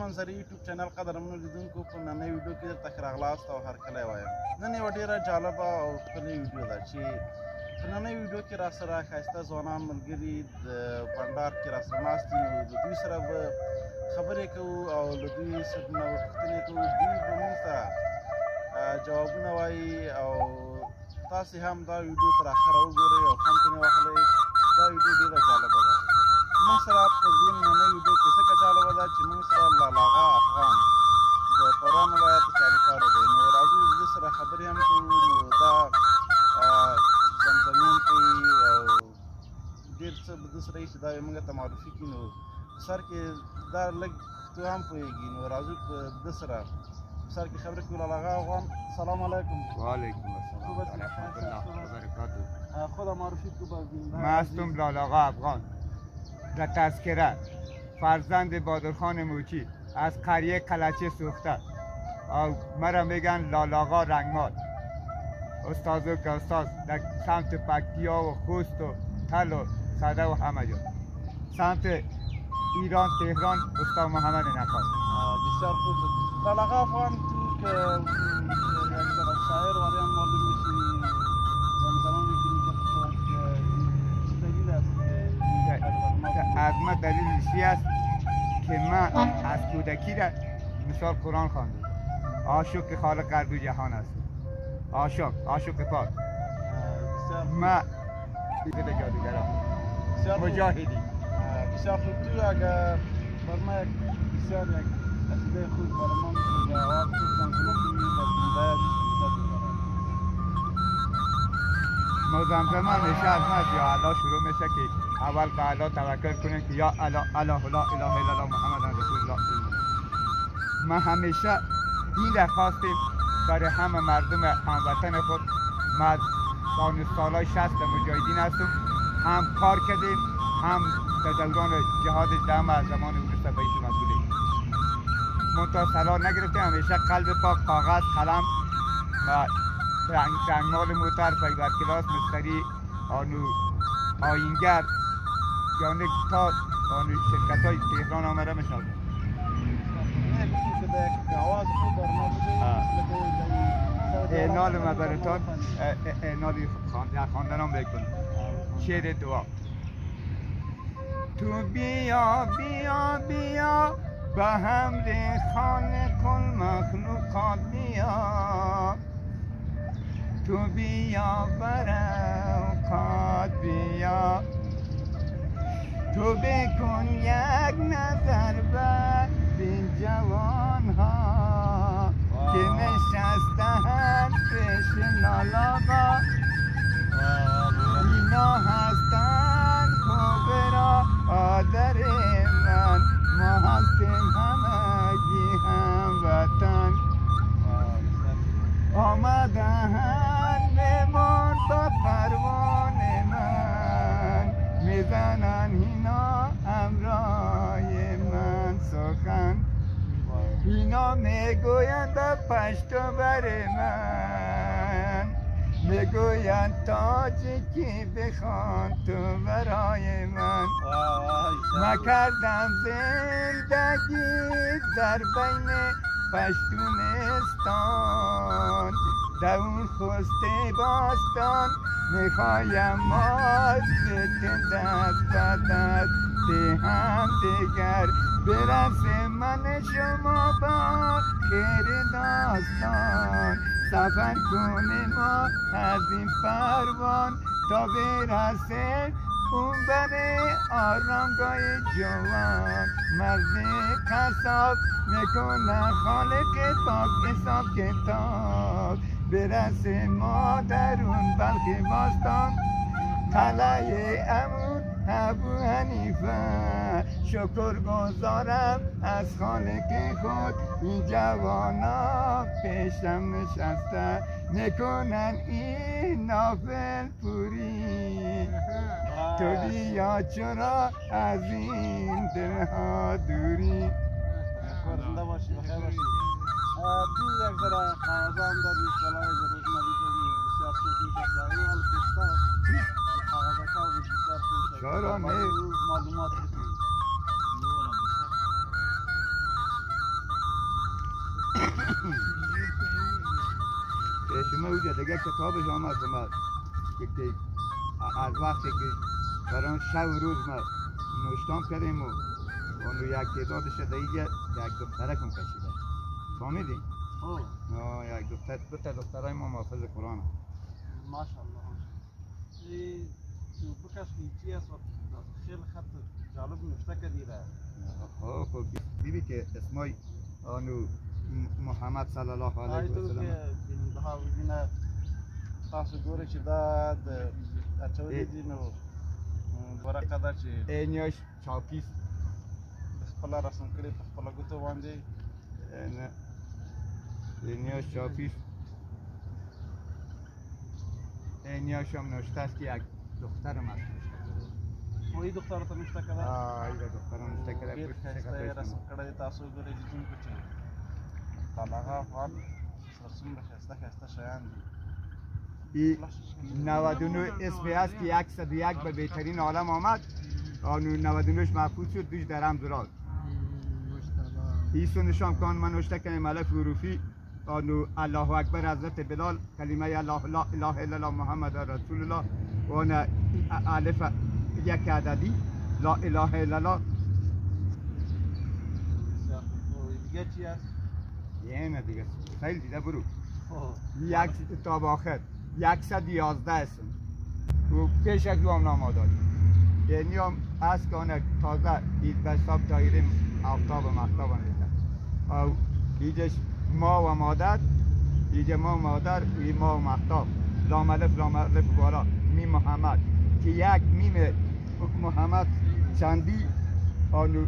منظرې یوټیوب چینل قدرمنو لیدونکو په نننۍ ویډیو کې درته ښه راغلاست او هرکلی وایم. نن یوه ډېره جالبه او ښکلې ویډیو ده چې په نننۍ ویډیو کې راسره ښایسته ځوانان ملګري د بنډار کې راسره ناست دي، نو د دوی سره به خبرې کوو او له دوی سره به پوښتنې کوو، دوی به موږ ته جوابونه وایي او تاسې هم دا ویډیو تر اخره وګورئ او خوند ترې واخلئ. دا ویډیو ډېره جالبه ده. موږ سره په دې نننۍ ویډیو کې ځکه جالبه ده چې موږ سره لالاغا افغان د فراه ولایت چاریکارو دی. نو راځئ د ده سره خبرې هم کوو. نو دا زمزمین کوي او ډېر څه به ده سره وي چې دا یې موږ ته معرفي کړي. نو په سر کې دا لږ تو هم پوهېږي. نو راځئ په ده سره سر کې خبرې کوو. لالاغا افغان سلام علیکم. وعلیکم السلام و رحمت الله و برکاته. خودم معرفی کو بگیم. من هستم لالاغا افغان، در تذکره فرزند بادرخان موچی از قریه قلچه سوخته و مرا میگن لالاغا رنگمال. استازو که استاز در سمت پکتیا و خوست و تل و صده و همه جا. سمت ایران تهران استاد محمد نخال. بسیار خوب. لالاغا افغان تو که یک شاعر ولی هم معلوم میشی زمزمه میکنی که چه دلیل است که از من دلیل چی است که من از کودکی را مثال قرآن خواندم. عاشق خالق هر دو جهان است. عاشق پاک. من دیگه جادوگرم مجاهدی. بسیار خوب. تو اگر بر ما بسیار یک قصیده خوب برای ما میتونی آواز خوب زمزمه کنی و زمزمه همیشه از من یا الله شروع میشه که اول به الله توکل کنیم که یا الله لا اله الا الله محمد رسول الله. من همیشه این درخواستیم برای همه مردم هموطن خود. من سالهای 60 مجاهدین هستم، هم کار کردیم هم در دوران جهاد دم از زمان مصطفی شما بودیم. منتها سلام نگرفتیم. همیشه قلب پاک، کاغذ، قلم و رنگمال موتر، فیبر کلاس، مستری، آینگر یعنی تا شرکت های تهران آمده میشد. آواز خوب بر ما بده. اعنال مبرتان اعنال خواندنم بکن. شعر دعا. تو بیا بیا بیا به همراه خالق المخلوقات بیا. تو بیا برکات بیا. تو بکن یک نظر به این جوان ها که نشستند پیش لالاغا. اینا هستند کبرا آدر من، ما هستیم همگی هموطن. آمدند بمان با پروان من، میزنن اینا همراه من سخن. اینا میگویند پشتو بر من، میگویند تاجی که بخوان تو برای من. من کردم زندگی در بین پشتونستان، در اون خست باستان میخوایم ما دست به دست هم دیگر برسه من شما با خیر داستان. سفر کنیم ما از این پروان تا برسه اون بره آرامگاه جوان. مرد قصاب میکنه خالق پاک حساب کتاب. برسه ما در اون بلخ باستان قلعه امون ابو حنیفه. شکر گذارم از خالق خود این جوانا پیشم نشسته میکنن این نافل پوری. تو بیا چرا از این دلها دوری. زنده باشی، بخیر باشی. تو یک ذره کاغذان داری، سلای روزمری داری، بسیار خوب می‌کنی. ولی کشتا کاغذها و بسیار خوب. چرا نه؟ معلومات بکنی. شما اونجا دیگه کتابش آمد که از وقتی که برای شب و روز ما نوشتام کردیم و اونو یک تعدادش دیگه یک دخترکم کشیده فهمیدی؟ یک دختر دو تا دخترای ما محافظ قرآن ماشاءالله بکش چی است خیلی خط جالب نوشته کردی را خب دیدی که اسمای آنو محمد صلی الله علیه و سلم ببینه تاسو ګورئ چې دا د اچولي دي نو ورقه ده چې اینیاش چاپیس خپله رسم کړي په خپله ګوتو باندې اینیاش چاپیس اینیاش هم نوشته است که یک دخترم هست و این دختر ته نوشته کړه این دخترم نوشته کړه ډېر ښایسته رسم کړی دی تاسو ګورئ لیدونکو چې طالغه افغان سره څومره ښایسته ښایسته شیان دي 99 اسمی است که 101 به بهترین عالم آمد آنو 99 محفوظ شد دوش در هم دراز ایسو نشان کان من نوشته کنیم الف حروفی آنو الله اکبر حضرت بلال کلمه الله لا اله الا الله محمد رسول الله و آن الف یک عددی لا اله الا الله دیگه چی است؟ یه نه دیگه خیلی دیده برو یک تا با آخر 111 اسم و پیش از او هم نام داد یعنی هم از که آنه تازه دید به حساب دایره آفتاب و مختاب هم او دیجش ما و مادر دیجه ما و مادر و ما و مختاب لام الف بالا میم محمد که یک میم محمد چندی آنو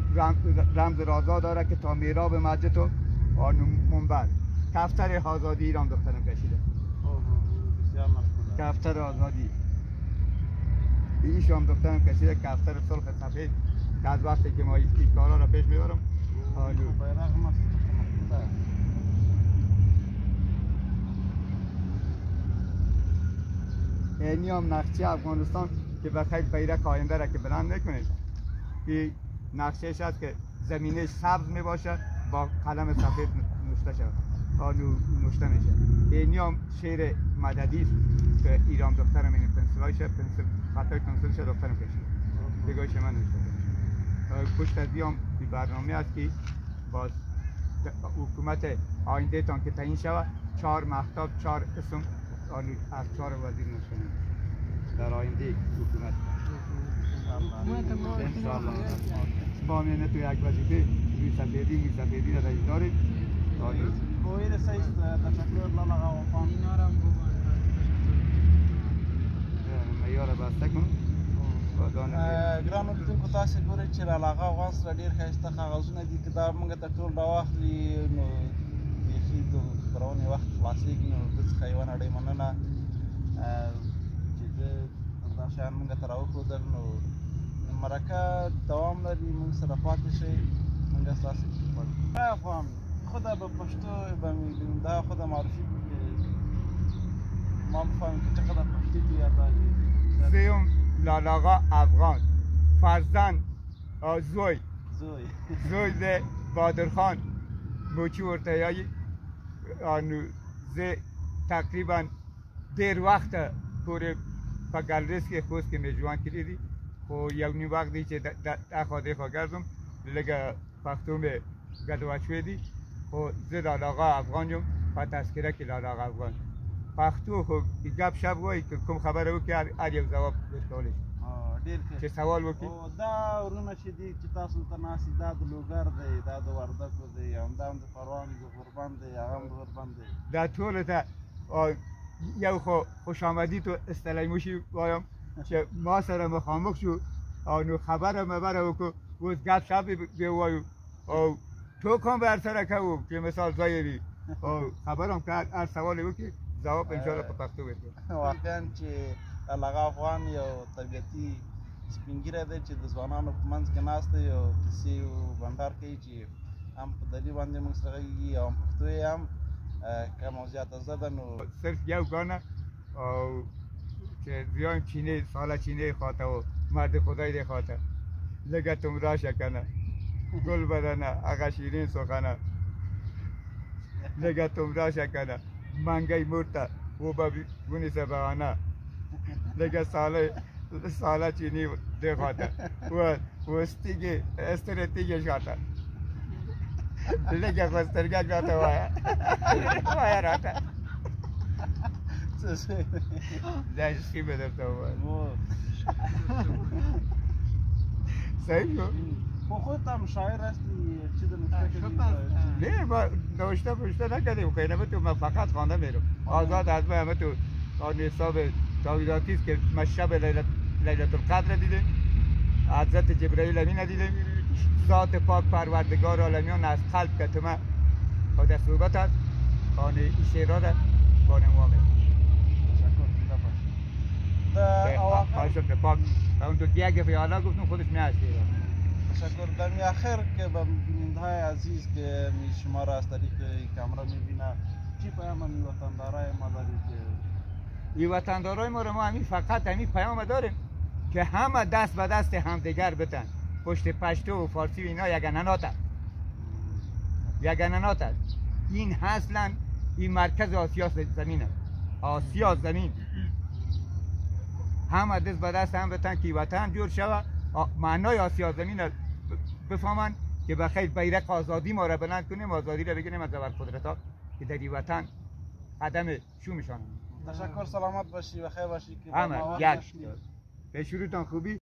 رمز رازا داره که تا میراب مسجد و آنو منبر کفتر آزادی ایران دخترم کشیده کفتر آزادی ایش هم دخترم کشیده کفتر سرخ سفید که از وقتی که ما این کارا را پیش میبرم اینی هم نقشه افغانستان که بخیر بیرق آینده را که بلند نکنید که نقشهش هست که زمینش سبز می باشه با قلم سفید نوشته شد آنو نوشته میشه اینی هم شعر مددی است که ایران دخترم این پنسلایش پنسل خطای پنسلش دخترم کشید دیگه من نوشته پشت از هم این برنامه است که باز حکومت آینده تان که تعیین شود 4 مهتاب 4 اسم آنو از 4 وزیر نوشته در آینده حکومت انشاءالله با میانه تو یک وظیفه روی سفیدی را رئیس داریم کویر سایز تشکر لالا وفان معیار بسته کن ګرانو لیدونکو تاسې ګورئ چې لالاغه افغان سره ډېر ښایسته کاغذونه دي که دا موږ ته ټول راواخلي نو بیخي د خپرونې وخت خلاصېږي نو ده څخه یوه نړۍ مننه چې ده دا شیان موږ ته راوښودل نو مرکه دوام لري موږ سره پاتې شئ موږ ستاسې افغان خودم به پشتو دا خودم معرفی ما بفهمیم که چقدر پشتی توی یادداری زیوم لالاغا افغان فرزند زوی ده بادرخان موچی ورتیایی آنو زی تقریبا دیر وقت پوری پا گلریس که خوز که میجوان کردی خو یونی وقتی که اخواده خواه کردم لگه پختوم گدوات شویدی خو زی لالاغا افغان جم پا تذکره که لالاغا افغان پختو خو گپ شب وای که کوم خبره وکړي هر یو ځواب ورکولی ډېر ښه چې سوال وکړي دا ورونه چې دي چې تاسو ته ناست دا د لوګر دی دا د وردګو دی همدا هم د پروان د غوربند دی هغه هم د غوربند دی دا ټولو ته یو خو خوش آمدید و استلیموشي وایم چې ما سره مخامخ شو او نو خبره مبره وکړو اوس ګپ شپ ووایو او ټوک هم به سره کوو چې مثال ځای وي او خبر هم که هر سوال وکړي جواب انشاءالله په پښتو ورکړو واقعا چې لالاغا افغان یو طبیعتي سپین ږیری دی چې د ځوانانو په منځ کې ناست دی او کیسې او بنډار کوي چې هم په دلي باندې موږ سره غږیږي او هم پښتو یې هم کم او زیاته زده ده نو صرف یو ګانه او چې بیایم چینه ساله چینه خواته و مرد خدای دی خواته لږه تم راشه کنه گل بدنه هغه شیرین سخنه لگه تمرا شکنه منگی مرتا و بونی سبانه لگه ساله چینی دخواته و استراتیگی شاته لگه خسترگک راته وایا راته زشکی بدم تو صحیح شو؟ خودت هم شاعر هستی چی در نوشته نه ما نوشته نکردیم خیلی تو من فقط خوانده میرم آزاد از من همه تو آن حساب تاویلاتی است که ما شب لیلت القدر دیدیم حضرت جبرائیل امین دیدیم ذات پاک پروردگار عالمیان از قلب که تو من خود صحبت است آن شعرها را با نموامه پاک اون تو که فیالا گفتم خودش میاد شعرها تشکر. در آخر که به بیننده های عزیز که شما را از طریق کامرا میبینه چی پیام می وطندارای ما داری که این وطندارای ما رو ما همین فقط همین پیام داریم که همه دست به دست همدیگر بتن پشت پشتو و فارسی و اینا یگاننات است این اصلا این مرکز آسیا زمین است آسیا زمین همه دست به دست هم بتن که وطن جور شود معنای آسیا زمین بفهمن که بخیر بیرق آزادی ما را بلند کنیم آزادی را بگیریم از زبر قدرت ها که در این وطن قدم شو میشانم تشکر. سلامت باشی و خیر باشی که همه یک به شروعتان خوبی